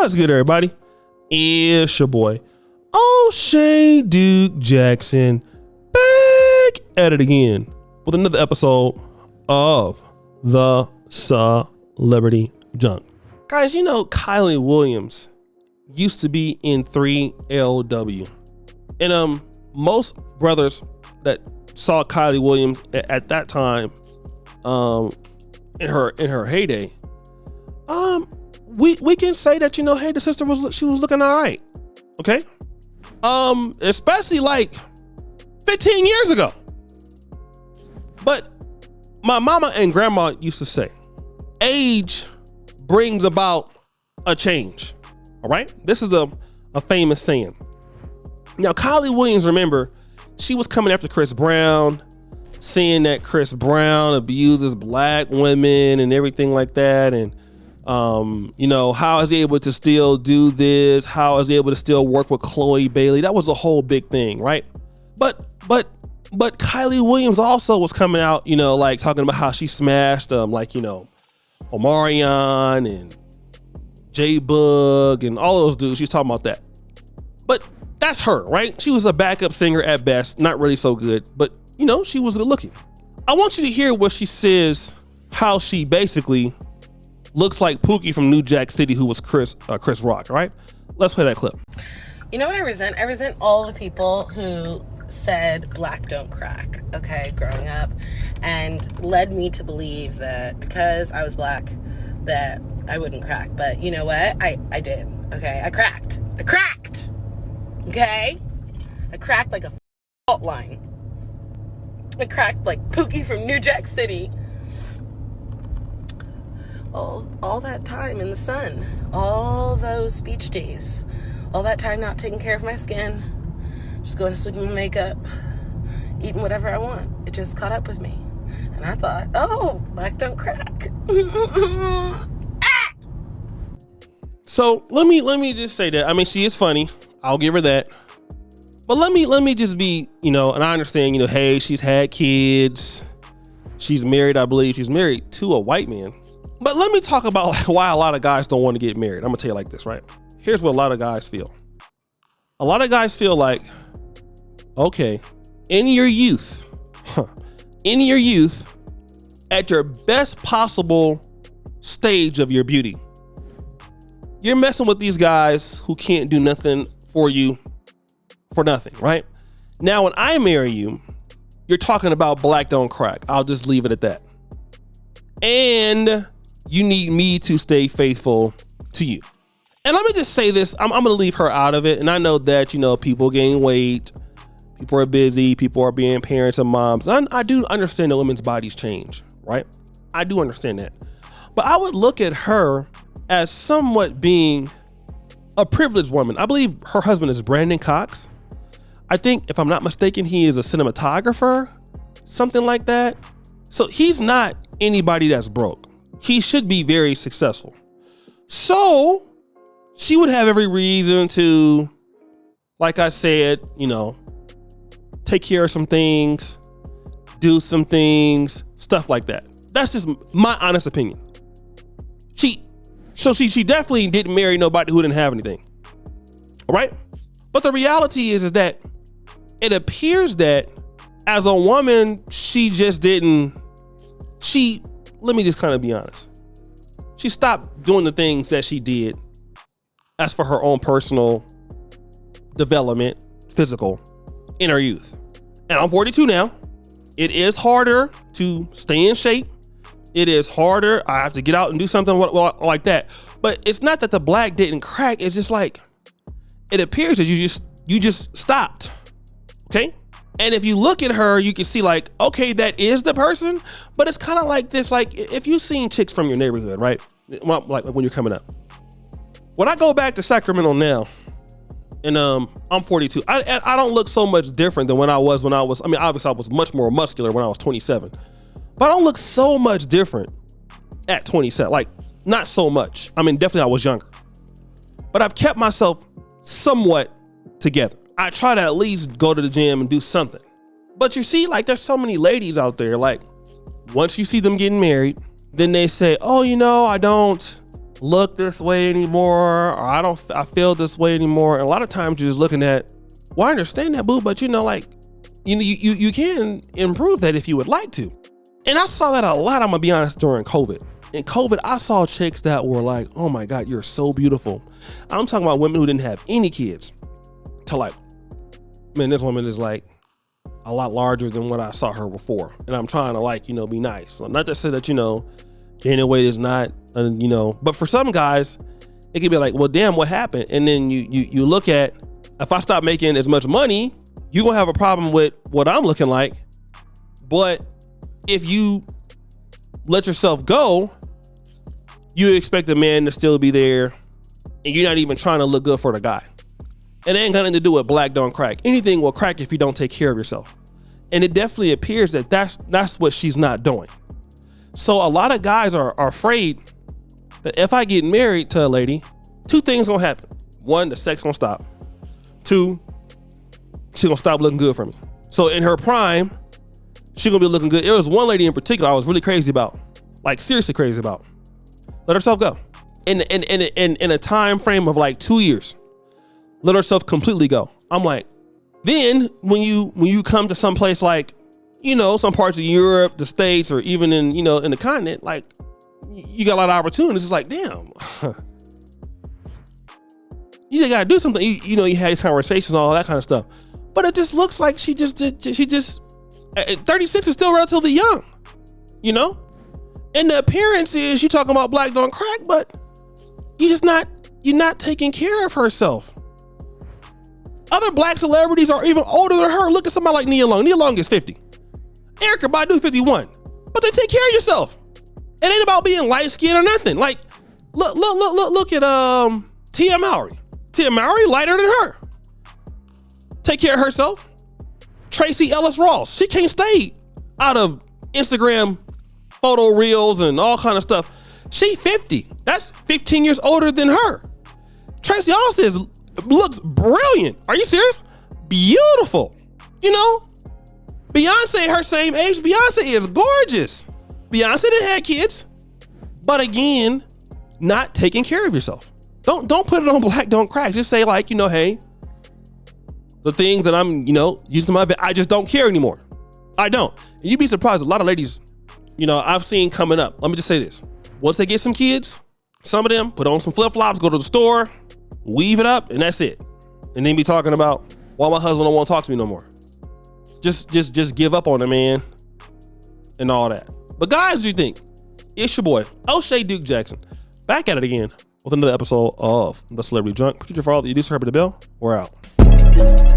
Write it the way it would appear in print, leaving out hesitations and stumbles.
What's good, everybody? It's your boy, O'Shea Duke Jackson, back at it again with another episode of the Celebrity Junk. Guys, you know Kylie Williams used to be in 3LW, and most brothers that saw Kylie Williams at that time, in her heyday, we can say that, you know, hey, the sister was looking all right, okay? Especially like 15 years ago. But my mama and grandma used to say, age brings about a change. All right, this is a famous saying. Now, Kylie Williams, remember, she was coming after Chris Brown, saying that Chris Brown abuses black women and everything like that, and you know, how is he able to still do this? How is he able to still work with Chloe Bailey? That was a whole big thing, right? But Kylie Williams also was coming out, you know, like talking about how she smashed like, you know, Omarion and J-Bug and all those dudes. She's talking about that. But that's her, right? She was a backup singer at best, not really so good, but you know, she was good looking. I want you to hear what she says, how she basically looks like Pookie from New Jack City, who was Chris Rock, right? Let's play that clip. You know what I resent? I resent all the people who said black don't crack, okay, growing up, and led me to believe that because I was black that I wouldn't crack. But you know what? I did, okay? I cracked, okay? I cracked like a fault line. I cracked like Pookie from New Jack City. All that time in the sun, all those beach days, all that time not taking care of my skin, just going to sleep in my makeup, eating whatever I want. It just caught up with me. And I thought, oh, black don't crack. So let me just say that. I mean, she is funny. I'll give her that. But let me just be, you know, and I understand, you know, hey, she's had kids. She's married, I believe. She's married to a white man. But let me talk about why a lot of guys don't want to get married. I'm going to tell you like this, right? Here's what a lot of guys feel. A lot of guys feel like, okay, in your youth, at your best possible stage of your beauty, you're messing with these guys who can't do nothing for you for nothing, right? Now, when I marry you, you're talking about black don't crack. I'll just leave it at that. And you need me to stay faithful to you. And let me just say this, I'm going to leave her out of it. And I know that, you know, people gain weight, people are busy, people are being parents and moms. I do understand that women's bodies change, right? I do understand that. But I would look at her as somewhat being a privileged woman. I believe her husband is Brandon Cox. I think, if I'm not mistaken, he is a cinematographer, something like that. So he's not anybody that's broke. He should be very successful. So she would have every reason to, like I said, you know, take care of some things, do some things, stuff like that. That's just my honest opinion. She definitely didn't marry nobody who didn't have anything. All right? But the reality is that it appears that as a woman, let me just kind of be honest. She stopped doing the things that she did as for her own personal development, physical, in her youth. And I'm 42 now. It is harder to stay in shape. It is harder. I have to get out and do something like that. But it's not that the black didn't crack. It's just like, it appears that you just stopped. Okay? And if you look at her, you can see like, okay, that is the person, but it's kind of like this, like if you've seen chicks from your neighborhood, right? Like when you're coming up. When I go back to Sacramento now, and I'm 42, I don't look so much different than when I was, I mean, obviously I was much more muscular when I was 27, but I don't look so much different at 27, like not so much. I mean, definitely I was younger, but I've kept myself somewhat together. I try to at least go to the gym and do something. But you see, like, there's so many ladies out there, like, once you see them getting married, then they say, oh, you know, I don't look this way anymore, or I feel this way anymore. And a lot of times you're just looking at, well, I understand that, boo, but you can improve that if you would like to. And I saw that a lot, I'm gonna be honest, during COVID. In COVID, I saw chicks that were like, oh my God, you're so beautiful. I'm talking about women who didn't have any kids, to like, man, this woman is like a lot larger than what I saw her before. And I'm trying to be nice. So not to say that, gaining weight is not, but for some guys, it could be like, well, damn, what happened? And then you look at, if I stop making as much money, you're gonna have a problem with what I'm looking like. But if you let yourself go, you expect the man to still be there, and you're not even trying to look good for the guy. It ain't got nothing to do with black don't crack. Anything will crack if you don't take care of yourself. And it definitely appears that that's what she's not doing. So a lot of guys are afraid that if I get married to a lady, two things gonna happen. One, the sex gonna stop. Two, she gonna stop looking good for me. So in her prime, she gonna be looking good. There was one lady in particular I was really crazy about, like seriously crazy about. Let herself go. In a time frame of like 2 years, let herself completely go. I'm like, then when you come to some place like, some parts of Europe, the States, or even in the continent, like you got a lot of opportunities. It's like, damn, you gotta do something. You had conversations, all that kind of stuff. But it just looks like she just at 36 is still relatively young, And the appearance is, you talking about black don't crack, but you're not taking care of herself. Other black celebrities are even older than her. Look at somebody like Nia Long. Nia Long is 50. Erykah Badu 51. But they take care of yourself. It ain't about being light skinned or nothing. Like, look at Tia Mowry. Tia Mowry lighter than her. Take care of herself. Tracy Ellis Ross. She can't stay out of Instagram photo reels and all kind of stuff. She 50. That's 15 years older than her. Tracy Ellis looks brilliant. Are you serious? Beautiful. Beyonce, her same age. Beyonce is gorgeous. Beyonce didn't have kids. But again, not taking care of yourself. Don't put it on black don't crack. Just say hey, the things that I'm, using my, I just don't care anymore. I don't. And you'd be surprised. A lot of ladies, I've seen coming up. Let me just say this. Once they get some kids, some of them put on some flip-flops, go to the store, weave it up, and that's it. And then be talking about, why my husband don't want to talk to me no more. Just give up on the man and all that. But guys, what do you think? It's your boy, O'Shea Duke Jackson, back at it again with another episode of The Celebrity Drunk. Producer for all that you do, Herbert the Bell. We're out.